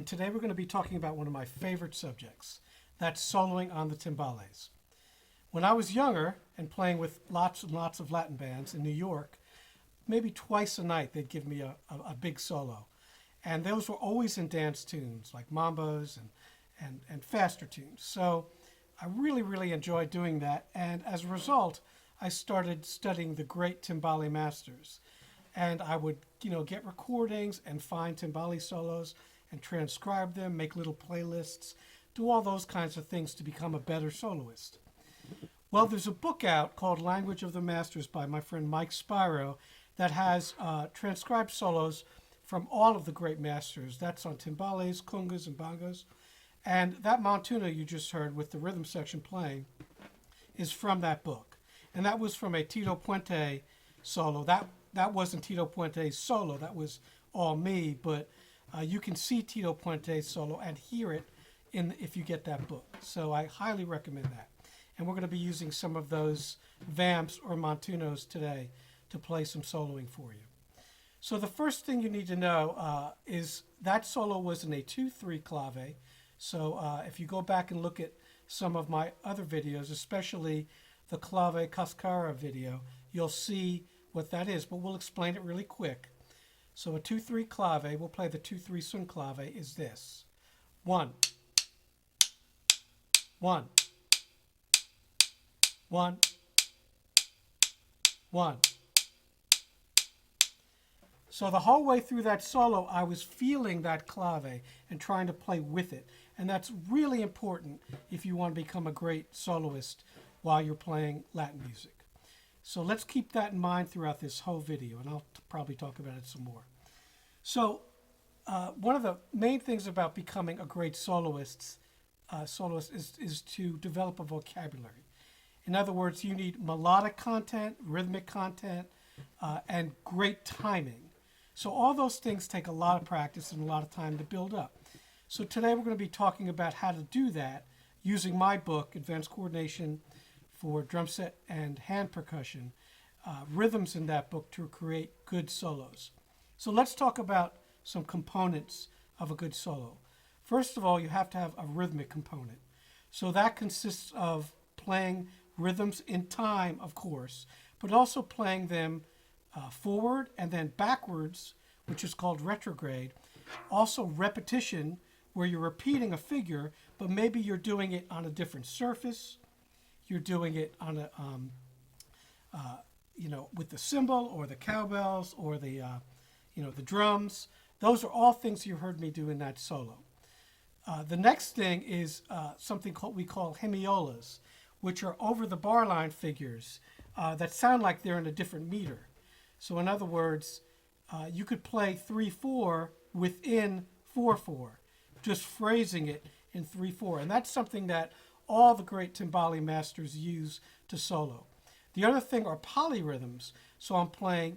and today we're going to be talking about one of my favorite subjects. That's soloing on the timbales. When I was younger and playing with lots and lots of Latin bands in New York, maybe twice a night they'd give me a big solo. And those were always in dance tunes like mambos and faster tunes. So I really enjoyed doing that. And as a result, I started studying the great timbale masters. And I would, get recordings and find timbale solos and transcribe them, make little playlists, do all those kinds of things to become a better soloist. Well, there's a book out called Language of the Masters by my friend Mike Spiro that has transcribed solos from all of the great masters. That's on timbales, congas, and bongos. And that montuno you just heard with the rhythm section playing is from that book. And that was from a Tito Puente solo. That wasn't Tito Puente's solo. That was all me. But you can see Tito Puente's solo and hear it if you get that book. So I highly recommend that. And we're going to be using some of those vamps or montunos today to play some soloing for you. So the first thing you need to know is that solo was in a 2-3 clave. So if you go back and look at some of my other videos, especially the clave cascara video, you'll see what that is, but we'll explain it really quick. So a 2-3 clave, we'll play the 2-3 sun clave, is this. 1, 1, 1, 1. So the whole way through that solo, I was feeling that clave and trying to play with it. And that's really important if you want to become a great soloist while you're playing Latin music. So let's keep that in mind throughout this whole video, and I'll probably talk about it some more. So one of the main things about becoming a great soloist is to develop a vocabulary. In other words, you need melodic content, rhythmic content, and great timing. So all those things take a lot of practice and a lot of time to build up. So today we're going to be talking about how to do that using my book, Advanced Coordination for Drum Set and Hand Percussion, rhythms in that book to create good solos. So let's talk about some components of a good solo. First of all, you have to have a rhythmic component. So that consists of playing rhythms in time, of course, but also playing them forward and then backwards, which is called retrograde. Also repetition, where you're repeating a figure, but maybe you're doing it on a different surface. You're doing it on a, with the cymbal or the cowbells or the drums. Those are all things you heard me do in that solo. The next thing is something we call hemiolas, which are over the bar line figures that sound like they're in a different meter. So in other words, you could play 3/4 within 4/4, just phrasing it in 3/4. And that's something that all the great timbale masters use to solo. The other thing are polyrhythms. So I'm playing,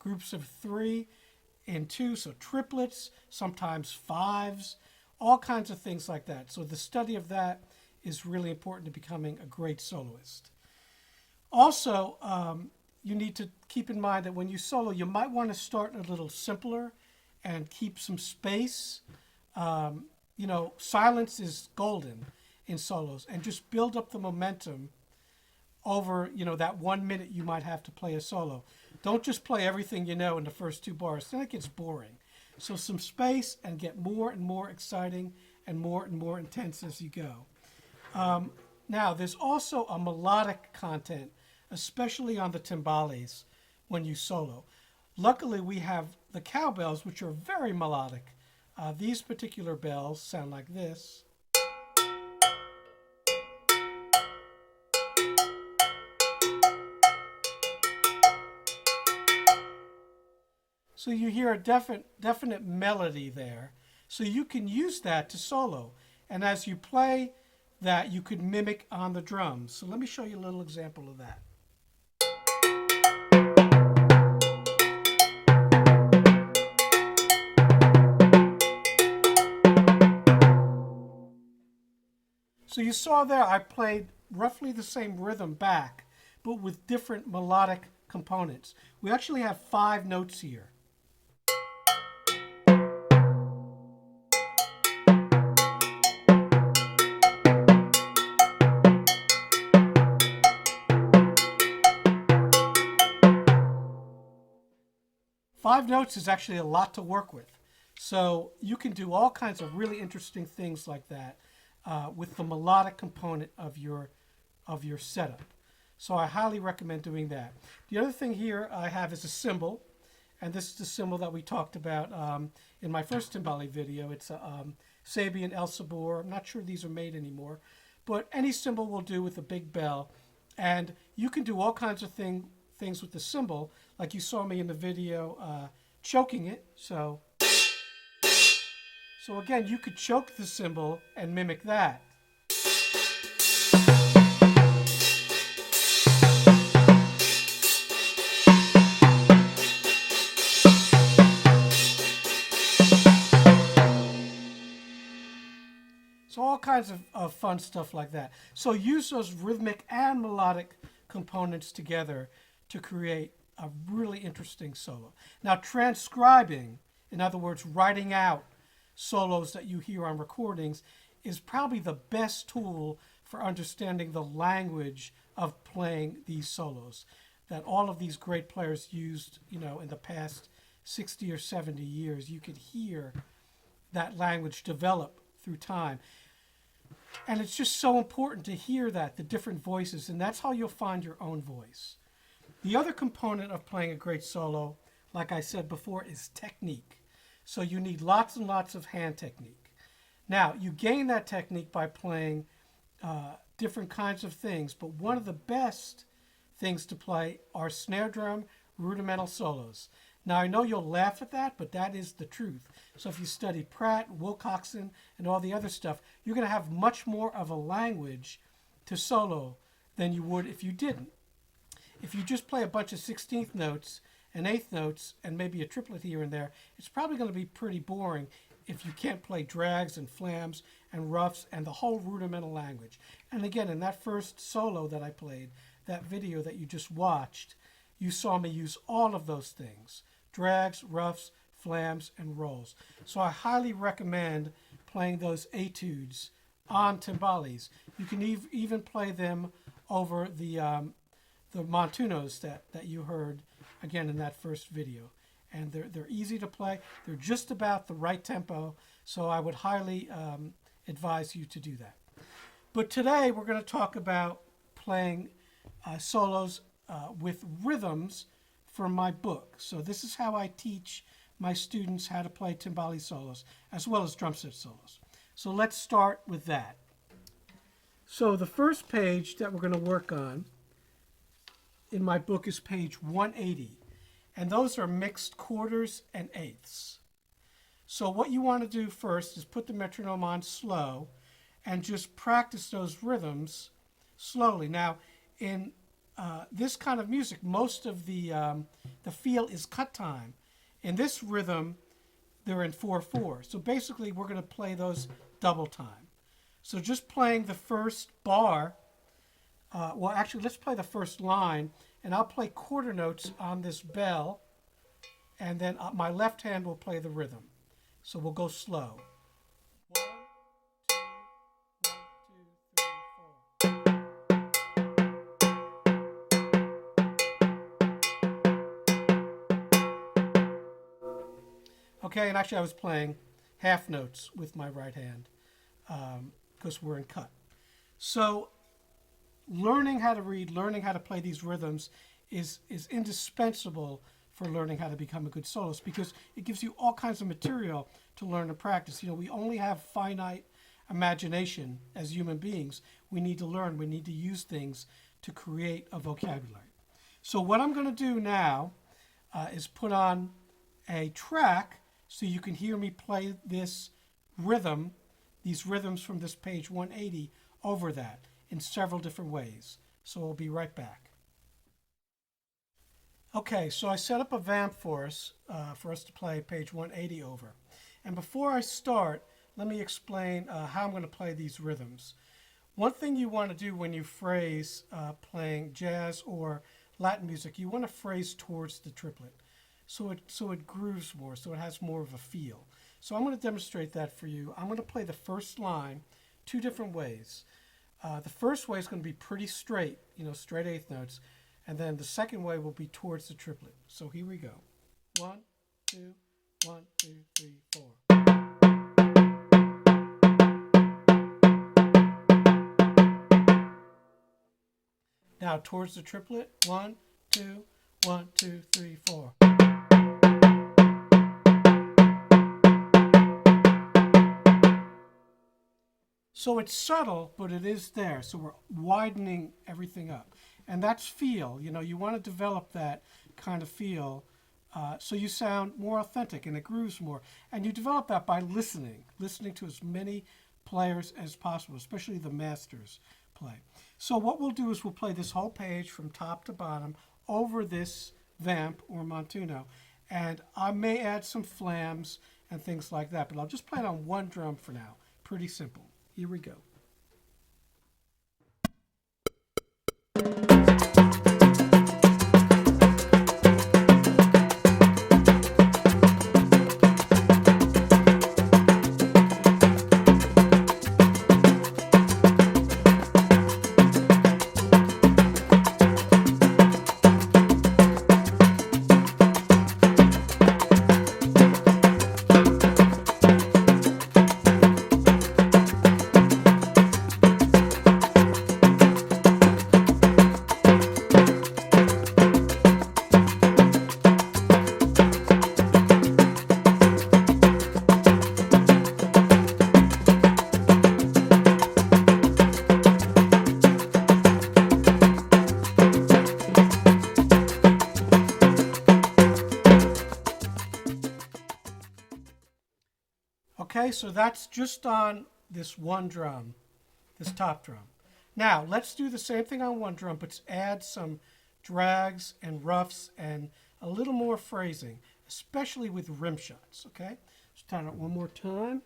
groups of 3 and 2, so triplets, sometimes 5s, all kinds of things like that. So the study of that is really important to becoming a great soloist. Also, you need to keep in mind that when you solo, you might want to start a little simpler and keep some space. Silence is golden in solos, and just build up the momentum over, that 1 minute you might have to play a solo. Don't just play everything you know in the first 2 bars, then it gets boring. So some space and get more and more exciting and more intense as you go. Now, there's also a melodic content, especially on the timbales when you solo. Luckily, we have the cowbells, which are very melodic. These particular bells sound like this. So you hear a definite melody there. So you can use that to solo. And as you play that, you could mimic on the drums. So let me show you a little example of that. So you saw there I played roughly the same rhythm back, but with different melodic components. We actually have 5 notes here. 5 notes is actually a lot to work with. So you can do all kinds of really interesting things like that with the melodic component of your setup. So I highly recommend doing that. The other thing here I have is a cymbal, and this is the cymbal that we talked about in my first timbale video. It's a Sabian El Sabor. I'm not sure these are made anymore, but any cymbal will do with a big bell. And you can do all kinds of things with the cymbal, like you saw me in the video choking it. So again, you could choke the cymbal and mimic that. So all kinds of fun stuff like that. So use those rhythmic and melodic components together to create a really interesting solo. Now transcribing, in other words, writing out solos that you hear on recordings, is probably the best tool for understanding the language of playing these solos that all of these great players used, in the past 60 or 70 years. You could hear that language develop through time. And it's just so important to hear that, the different voices, and that's how you'll find your own voice. The other component of playing a great solo, like I said before, is technique. So you need lots and lots of hand technique. Now, you gain that technique by playing different kinds of things, but one of the best things to play are snare drum rudimental solos. Now, I know you'll laugh at that, but that is the truth. So if you study Pratt, Wilcoxon, and all the other stuff, you're going to have much more of a language to solo than you would if you didn't. If you just play a bunch of 16th notes and 8th notes and maybe a triplet here and there, it's probably going to be pretty boring if you can't play drags and flams and roughs and the whole rudimental language. And again, in that first solo that I played, that video that you just watched, you saw me use all of those things: drags, roughs, flams, and rolls. So I highly recommend playing those etudes on timbales. You can even play them over the montunos that you heard again in that first video. And they're easy to play. They're just about the right tempo, so I would highly advise you to do that. But today we're going to talk about playing solos with rhythms from my book. So this is how I teach my students how to play timbale solos as well as drum set solos. So let's start with that. So the first page that we're going to work on in my book is page 180, and those are mixed quarters and eighths. So what you want to do first is put the metronome on slow and just practice those rhythms slowly. Now, in this kind of music, most of the feel is cut time. In this rhythm, they're in 4/4. So basically, we're going to play those double time. So just playing the first bar, well, actually, let's play the first line, and I'll play quarter notes on this bell, and then my left hand will play the rhythm. So we'll go slow. 1, 2, 1, 2, 3, 4. Okay, and actually I was playing half notes with my right hand because we're in cut. So learning how to read, learning how to play these rhythms is indispensable for learning how to become a good soloist, because it gives you all kinds of material to learn and practice. We only have finite imagination as human beings. We need to learn. We need to use things to create a vocabulary. So what I'm going to do now is put on a track so you can hear me play this rhythm, these rhythms from this page 180 over that in several different ways. So I'll be right back. Okay, so I set up a vamp for us to play page 180 over. And before I start, let me explain how I'm going to play these rhythms. One thing you want to do when you phrase playing jazz or Latin music, you want to phrase towards the triplet, so it grooves more, so it has more of a feel. So I'm going to demonstrate that for you. I'm going to play the first line two different ways. The first way is going to be pretty straight, straight eighth notes, and then the second way will be towards the triplet. So here we go. 1, 2, 1, 2, 3, 4. Now towards the triplet. 1, 2, 1, 2, 3, 4. So it's subtle, but it is there. So we're widening everything up. And that's feel. You know, you want to develop that kind of feel so you sound more authentic and it grooves more. And you develop that by listening to as many players as possible, especially the masters play. So what we'll do is we'll play this whole page from top to bottom over this vamp or montuno. And I may add some flams and things like that, but I'll just play it on one drum for now. Pretty simple. Here we go. Okay, so that's just on this one drum, this top drum. Now, let's do the same thing on one drum, but add some drags and roughs and a little more phrasing, especially with rim shots, okay? Let's try it one more time.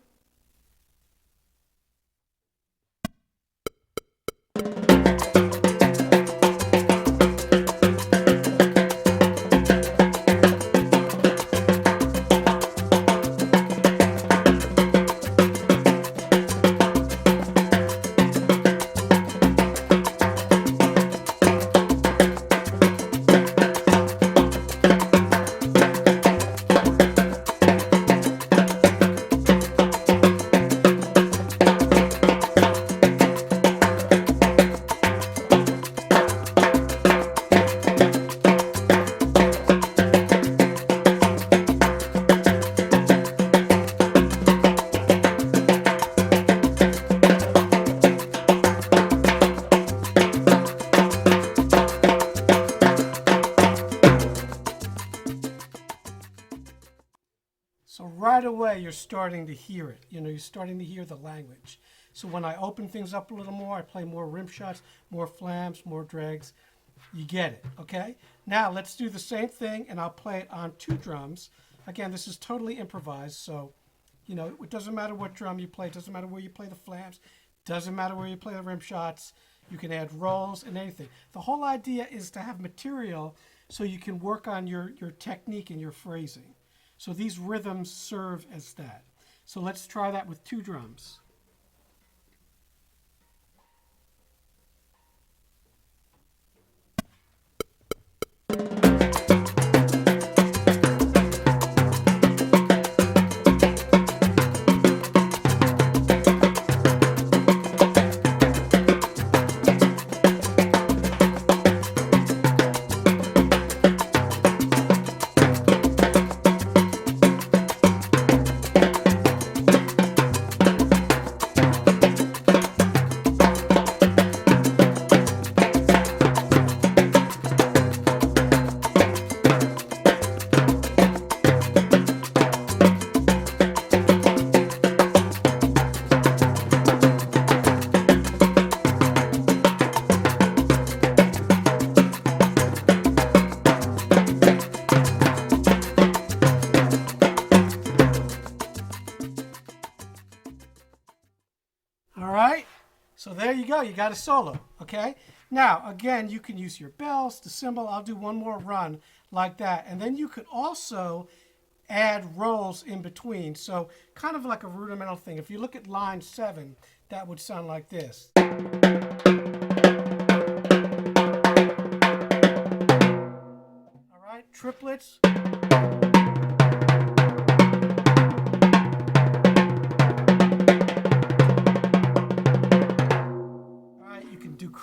So right away, you're starting to hear it. You know, you're starting to hear the language. So when I open things up a little more, I play more rim shots, more flams, more drags. You get it, okay? Now let's do the same thing, and I'll play it on two drums. Again, this is totally improvised, so, you know, it doesn't matter what drum you play. It doesn't matter where you play the flams. It doesn't matter where you play the rim shots. You can add rolls and anything. The whole idea is to have material so you can work on your technique and your phrasing. So these rhythms serve as that. So let's try that with two drums. All right, so there you go. You got a solo, okay? Now, again, you can use your bells, the cymbal. I'll do one more run like that. And then you could also add rolls in between. So kind of like a rudimental thing. If you look at line 7, that would sound like this. All right, triplets.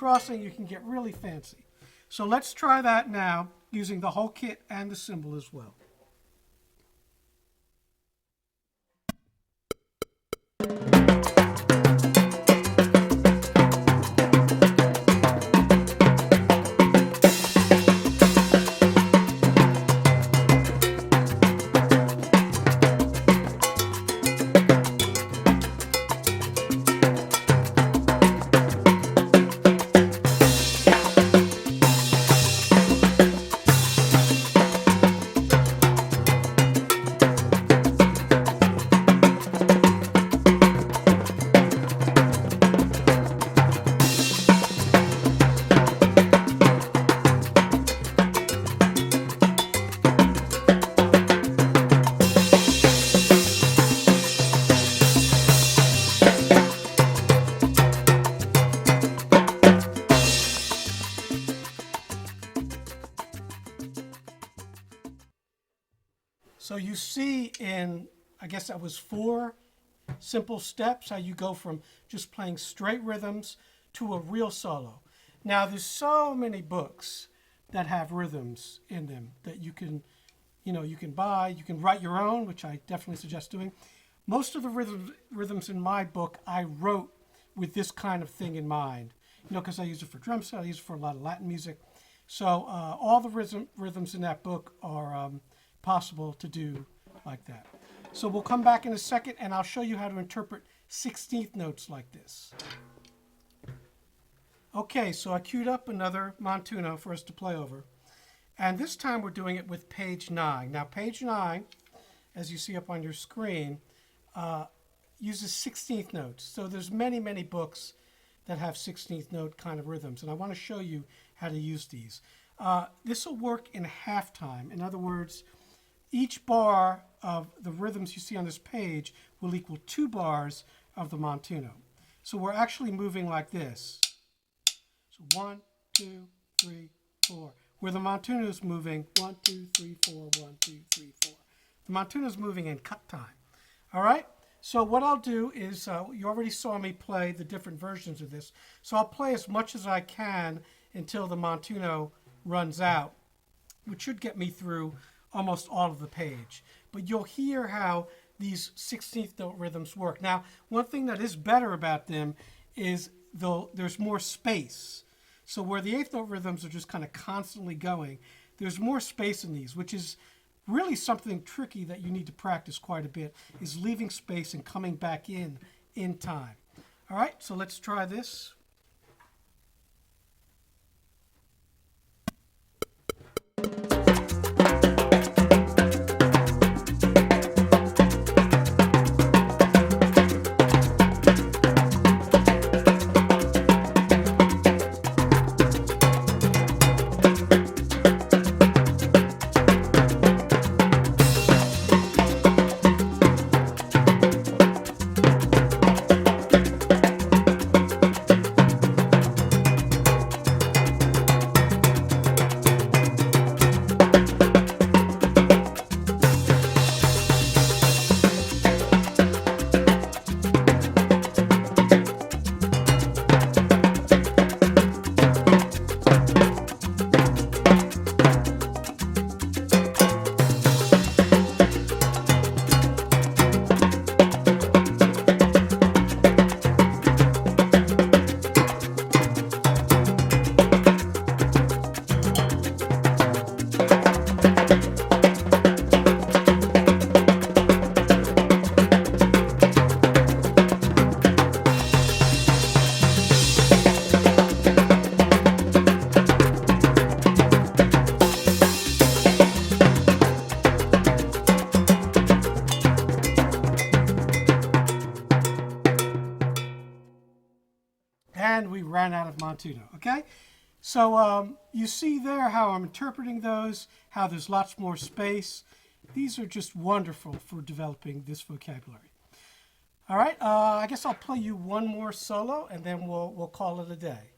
crossing, you can get really fancy. So let's try that now using the whole kit and the cymbal as well. So you see in, I guess that was 4 simple steps, how you go from just playing straight rhythms to a real solo. Now there's so many books that have rhythms in them that you can buy. You can write your own, which I definitely suggest doing. Most of the rhythms in my book I wrote with this kind of thing in mind, because I use it for drum set, I use it for a lot of Latin music. So all the rhythms in that book are possible to do like that. So we'll come back in a second and I'll show you how to interpret 16th notes like this. Okay, so I queued up another montuno for us to play over. And this time we're doing it with page 9. Now page 9, as you see up on your screen, uses 16th notes. So there's many, many books that have 16th note kind of rhythms. And I want to show you how to use these. This will work in half time. In other words, each bar of the rhythms you see on this page will equal 2 bars of the montuno. So we're actually moving like this. So 1, 2, 3, 4. Where the montuno is moving 1, 2, 3, 4, 1, 2, 3, 4. The montuno is moving in cut time. All right? So what I'll do is, you already saw me play the different versions of this. So I'll play as much as I can until the montuno runs out, which should get me through almost all of the page. But you'll hear how these 16th note rhythms work. Now, one thing that is better about them is there's more space. So where the 8th note rhythms are just kind of constantly going, there's more space in these, which is really something tricky that you need to practice quite a bit, is leaving space and coming back in time. All right, so let's try this. And we ran out of montuno, okay? So you see there how I'm interpreting those, how there's lots more space. These are just wonderful for developing this vocabulary. All right, I guess I'll play you one more solo and then we'll call it a day.